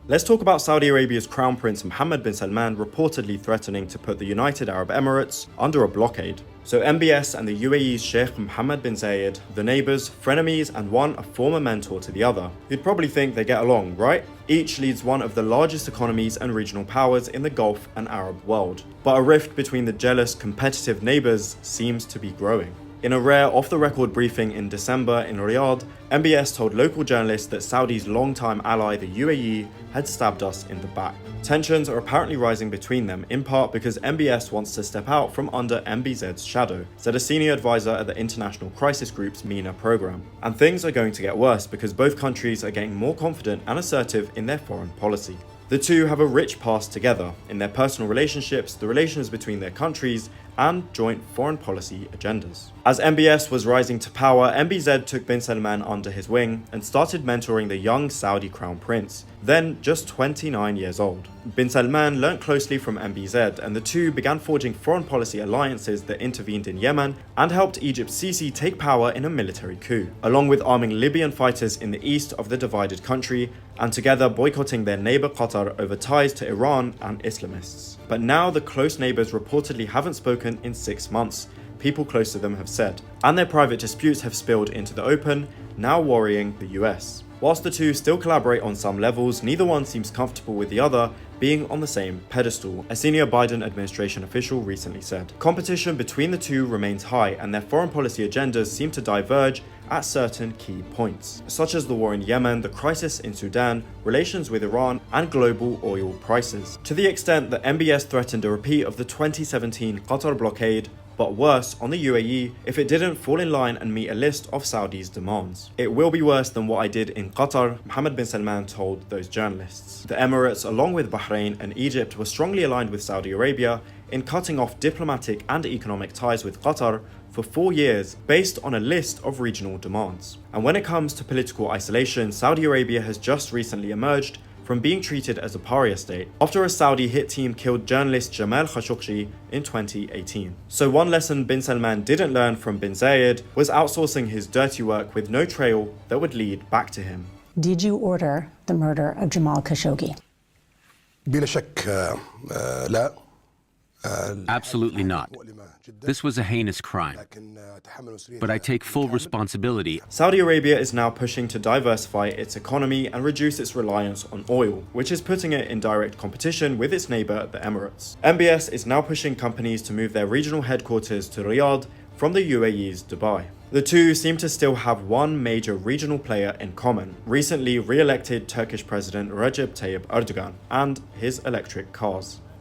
Let's talk about Saudi Arabia's Crown Prince Mohammed bin Salman reportedly threatening to put the United Arab Emirates under a blockade. So MBS and the UAE's Sheikh Mohammed bin Zayed, the neighbours, frenemies, and one a former mentor to the other. You'd probably think they get along, right? Each leads one of the largest economies and regional powers in the Gulf and Arab world. But a rift between the jealous, competitive neighbours seems to be growing. In a rare off-the-record briefing in December in Riyadh, MBS told local journalists that Saudi's longtime ally, the UAE, had stabbed us in the back. Tensions are apparently rising between them, in part because MBS wants to step out from under MBZ's shadow, said a senior advisor at the International Crisis Group's MENA program. And things are going to get worse because both countries are getting more confident and assertive in their foreign policy. The two have a rich past together in their personal relationships, the relations between their countries, and joint foreign policy agendas. As MBS was rising to power, MBZ took bin Salman under his wing and started mentoring the young Saudi crown prince, then just 29 years old. Bin Salman learnt closely from MBZ, and the two began forging foreign policy alliances that intervened in Yemen and helped Egypt's Sisi take power in a military coup, along with arming Libyan fighters in the east of the divided country, and together boycotting their neighbour Qatar over ties to Iran and Islamists. But now the close neighbours reportedly haven't spoken in 6 months, people close to them have said, and their private disputes have spilled into the open, now worrying the US. Whilst the two still collaborate on some levels, neither one seems comfortable with the other being on the same pedestal, a senior Biden administration official recently said. Competition between the two remains high, and their foreign policy agendas seem to diverge at certain key points, such as the war in Yemen, the crisis in Sudan, relations with Iran, and global oil prices. To the extent that MBS threatened a repeat of the 2017 Qatar blockade, but worse on the UAE if it didn't fall in line and meet a list of Saudi's demands. It will be worse than what I did in Qatar, Mohammed bin Salman told those journalists. The Emirates, along with Bahrain and Egypt, were strongly aligned with Saudi Arabia in cutting off diplomatic and economic ties with Qatar for 4 years based on a list of regional demands. And when it comes to political isolation, Saudi Arabia has just recently emerged from being treated as a pariah state after a Saudi hit team killed journalist Jamal Khashoggi in 2018. So one lesson bin Salman didn't learn from bin Zayed was outsourcing his dirty work with no trail that would lead back to him. Did you order the murder of Jamal Khashoggi? بلا شك لا. Absolutely not. This was a heinous crime, but I take full responsibility. Saudi Arabia is now pushing to diversify its economy and reduce its reliance on oil, which is putting it in direct competition with its neighbour, the Emirates. MBS is now pushing companies to move their regional headquarters to Riyadh from the UAE's Dubai. The two seem to still have one major regional player in common, recently re-elected Turkish President Recep Tayyip Erdogan and his electric cars.